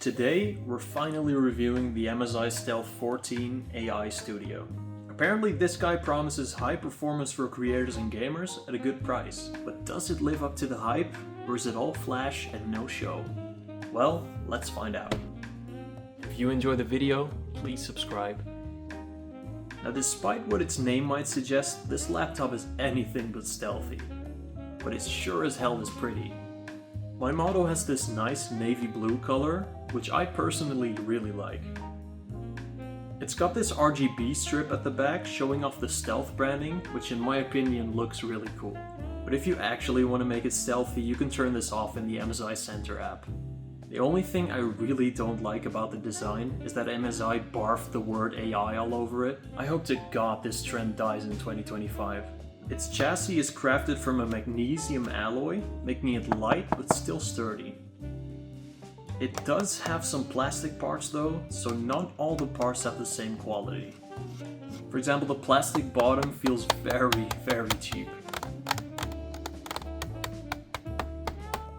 Today, we're finally reviewing the MSI Stealth 14 AI Studio. Apparently this guy promises high performance for creators and gamers at a good price, but does it live up to the hype, or is it all flash and no show? Well, let's find out. If you enjoy the video, please subscribe. Now despite what its name might suggest, this laptop is anything but stealthy, but it sure as hell is pretty. My model has this nice navy blue color, which I personally really like. It's got this RGB strip at the back showing off the stealth branding, which in my opinion looks really cool. But if you actually want to make it stealthy, you can turn this off in the MSI Center app. The only thing I really don't like about the design is that MSI barfed the word AI all over it. I hope to God this trend dies in 2025. Its chassis is crafted from a magnesium alloy, making it light but still sturdy. It does have some plastic parts though, so not all the parts have the same quality. For example, the plastic bottom feels very cheap.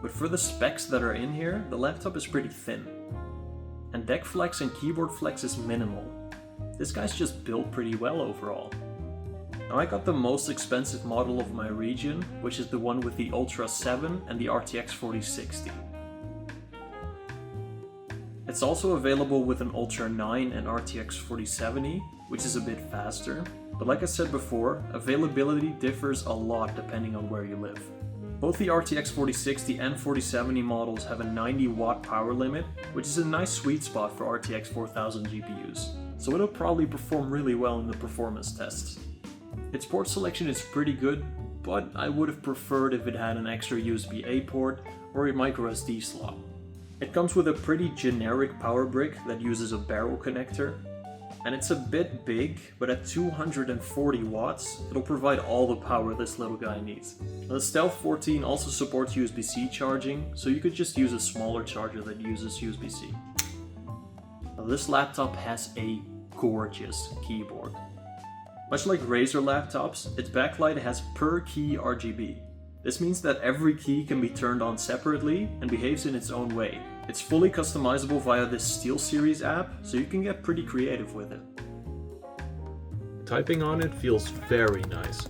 But for the specs that are in here, the laptop is pretty thin. And deck flex and keyboard flex is minimal. This guy's just built pretty well overall. Now I got the most expensive model of my region, which is the one with the Ultra 7 and the RTX 4060. It's also available with an Ultra 9 and RTX 4070, which is a bit faster, but like I said before, availability differs a lot depending on where you live. Both the RTX 4060 and 4070 models have a 90 watt power limit, which is a nice sweet spot for RTX 4000 GPUs, so it'll probably perform really well in the performance tests. Its port selection is pretty good, but I would have preferred if it had an extra USB-A port or a microSD slot. It comes with a pretty generic power brick that uses a barrel connector, and it's a bit big, but at 240 watts, it'll provide all the power this little guy needs. Now, the Stealth 14 also supports USB-C charging, so you could just use a smaller charger that uses USB-C. Now, this laptop has a gorgeous keyboard. Much like Razer laptops, its backlight has per key RGB. This means that every key can be turned on separately and behaves in its own way. It's fully customizable via this SteelSeries app, so you can get pretty creative with it. Typing on it feels very nice.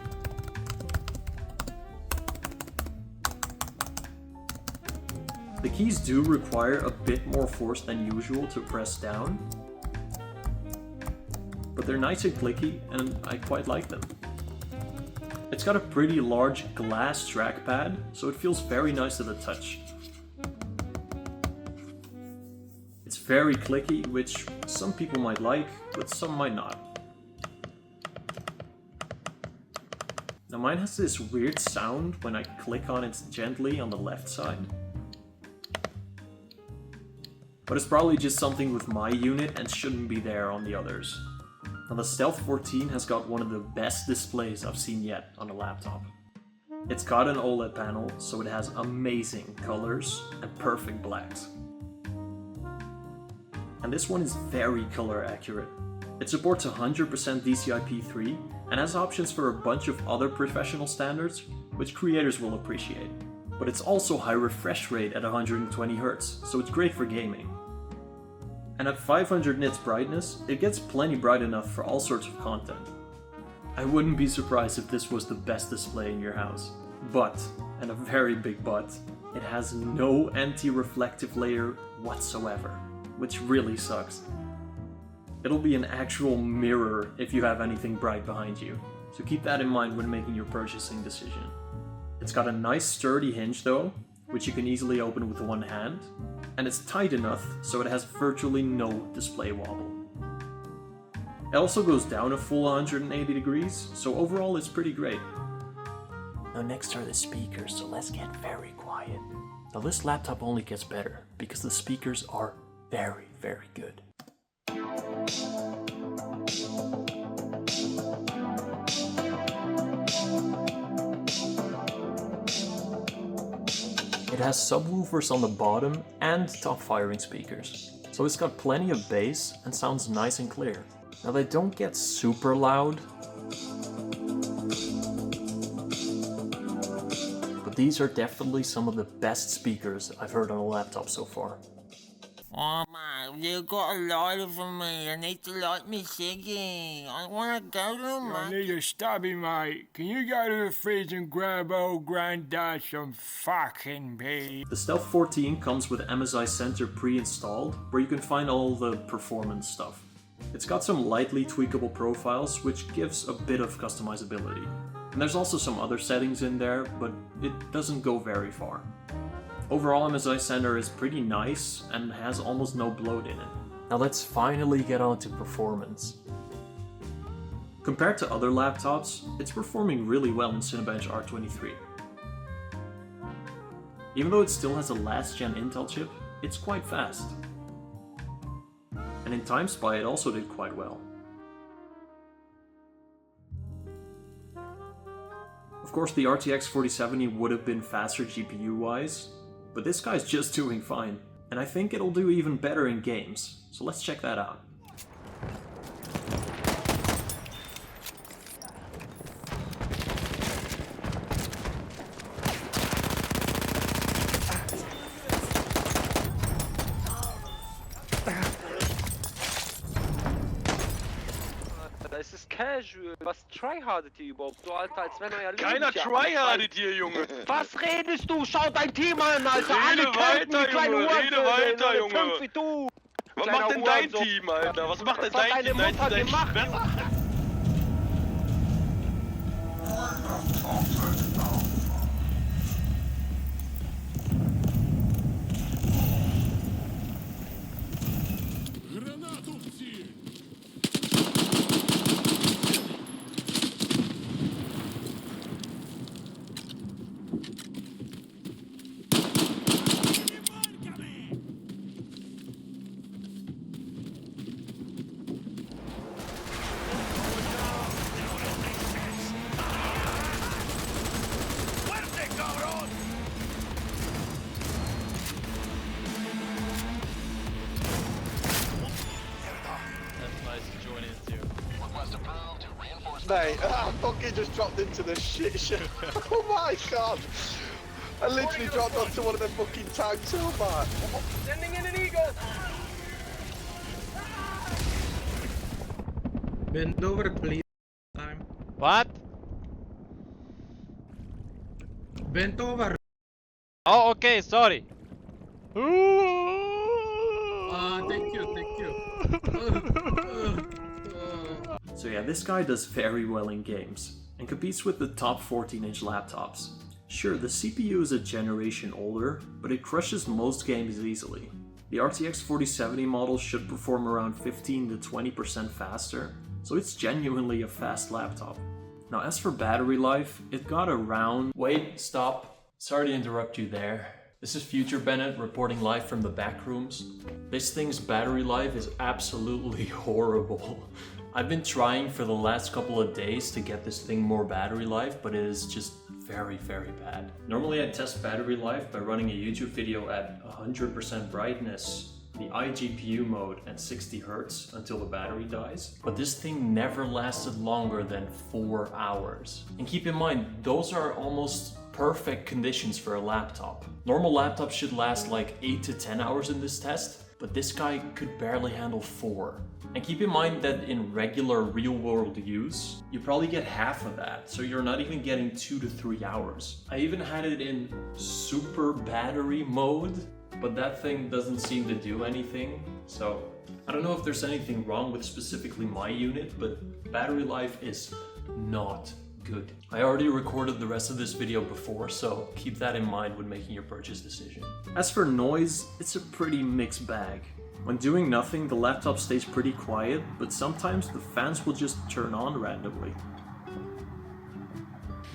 The keys do require a bit more force than usual to press down, but they're nice and clicky and I quite like them. It's got a pretty large glass trackpad, so it feels very nice to the touch. It's very clicky, which some people might like, but some might not. Now mine has this weird sound when I click on it gently on the left side. But it's probably just something with my unit and shouldn't be there on the others. Now the Stealth 14 has got one of the best displays I've seen yet on a laptop. It's got an OLED panel, so it has amazing colors and perfect blacks. And this one is very color accurate. It supports 100% DCI-P3 and has options for a bunch of other professional standards, which creators will appreciate. But it's also high refresh rate at 120Hz, so it's great for gaming. And at 500 nits brightness, it gets plenty bright enough for all sorts of content. I wouldn't be surprised if this was the best display in your house. But, and a very big but, it has no anti-reflective layer whatsoever, which really sucks. It'll be an actual mirror if you have anything bright behind you, so keep that in mind when making your purchasing decision. It's got a nice sturdy hinge though, which you can easily open with one hand, and it's tight enough so it has virtually no display wobble. It also goes down a full 180 degrees, so overall it's pretty great. Now next are the speakers, so let's get very quiet. Now this laptop only gets better, because the speakers are very good. It has subwoofers on the bottom and top firing speakers, so it's got plenty of bass and sounds nice and clear. Now they don't get super loud, but these are definitely some of the best speakers I've heard on a laptop so far. Oh man, you got a lighter for me. I need to light me ciggy. I wanna go to I need a stubby, mate. Can you go to the fridge and grab old granddad some fucking pee? The Stealth 14 comes with MSI Center pre-installed, where you can find all the performance stuff. It's got some lightly tweakable profiles, which gives a bit of customizability. And there's also some other settings in there, but it doesn't go very far. Overall, MSI Center is pretty nice and has almost no bloat in it. Now let's finally get on to performance. Compared to other laptops, it's performing really well in Cinebench R23. Even though it still has a last-gen Intel chip, it's quite fast. And in TimeSpy it also did quite well. Of course the RTX 4070 would have been faster GPU-wise, but this guy's just doing fine. And I think it'll do even better in games, so let's check that out. Es ist casual. Was tryhardet ihr überhaupt? Du Alter, als wenn euer Leben... Keiner tryhardet hier, Junge. Was redest du? Schau dein Team an, Alter. Rede Alle weiter, Junge. Rede weiter, Junge. Fünf wie du. Was macht denn dein Team, Alter? Was macht denn dein Team? Deine Mutter Dein gemacht. Schwester? Mate, I fucking just dropped into the shit show. Oh my god! I literally dropped onto one of them fucking tanks, oh man. Sending in an eagle. Bend over, please. Time. What? Bent over. Oh, okay, sorry. Thank you, thank you. So yeah, this guy does very well in games, and competes with the top 14-inch laptops. Sure, the CPU is a generation older, but it crushes most games easily. The RTX 4070 model should perform around 15 to 20% faster, so it's genuinely a fast laptop. Now as for battery life, it got around... Wait, stop. Sorry to interrupt you there. This is Future Bennett reporting live from the back rooms. This thing's battery life is absolutely horrible. I've been trying for the last couple of days to get this thing more battery life, but it is just very, very bad. Normally I test battery life by running a YouTube video at 100% brightness, the iGPU mode at 60 Hz until the battery dies. But this thing never lasted longer than 4 hours. And keep in mind, those are almost perfect conditions for a laptop. Normal laptops should last like 8 to 10 hours in this test, but this guy could barely handle 4. And keep in mind that in regular real-world use, you probably get half of that, so you're not even getting 2 to 3 hours. I even had it in super battery mode, but that thing doesn't seem to do anything, so I don't know if there's anything wrong with specifically my unit, but battery life is not good. I already recorded the rest of this video before, so keep that in mind when making your purchase decision. As for noise, it's a pretty mixed bag. When doing nothing, the laptop stays pretty quiet, but sometimes the fans will just turn on randomly.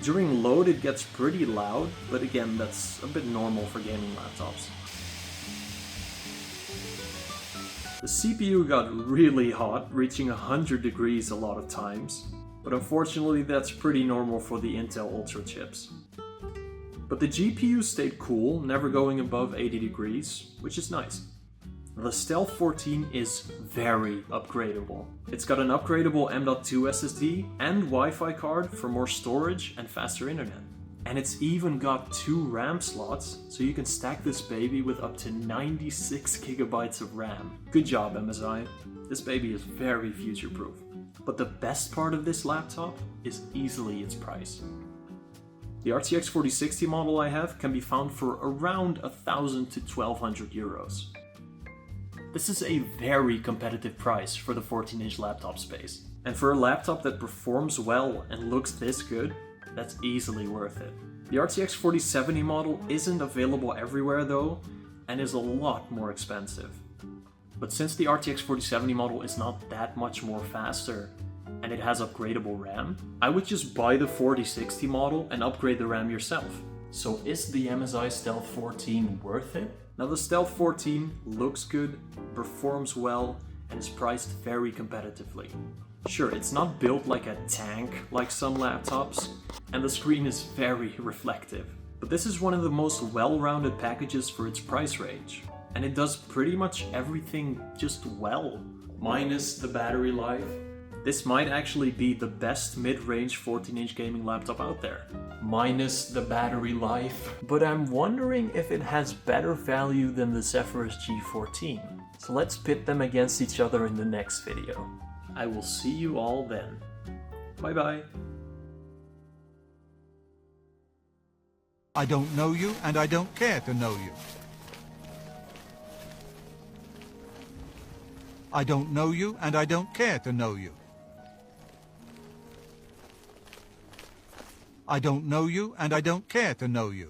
During load it gets pretty loud, but again, that's a bit normal for gaming laptops. The CPU got really hot, reaching 100 degrees a lot of times, but unfortunately that's pretty normal for the Intel Ultra chips. But the GPU stayed cool, never going above 80 degrees, which is nice. The Stealth 14 is very upgradable. It's got an upgradable M.2 SSD and Wi-Fi card for more storage and faster internet. And it's even got 2 RAM slots, so you can stack this baby with up to 96 gigabytes of RAM. Good job, MSI. This baby is very future-proof. But the best part of this laptop is easily its price. The RTX 4060 model I have can be found for around 1,000 to 1,200 euros. This is a very competitive price for the 14-inch laptop space. And for a laptop that performs well and looks this good, that's easily worth it. The RTX 4070 model isn't available everywhere though, and is a lot more expensive. But since the RTX 4070 model is not that much more faster, and it has upgradable RAM, I would just buy the 4060 model and upgrade the RAM yourself. So is the MSI Stealth 14 worth it? Now the Stealth 14 looks good, performs well, and is priced very competitively. Sure, it's not built like a tank like some laptops, and the screen is very reflective. But this is one of the most well-rounded packages for its price range. And it does pretty much everything just well. Minus the battery life. This might actually be the best mid-range 14-inch gaming laptop out there. Minus the battery life. But I'm wondering if it has better value than the Zephyrus G14. So let's pit them against each other in the next video. I will see you all then. Bye bye. I don't know you and I don't care to know you. I don't know you and I don't care to know you. I don't know you and I don't care to know you.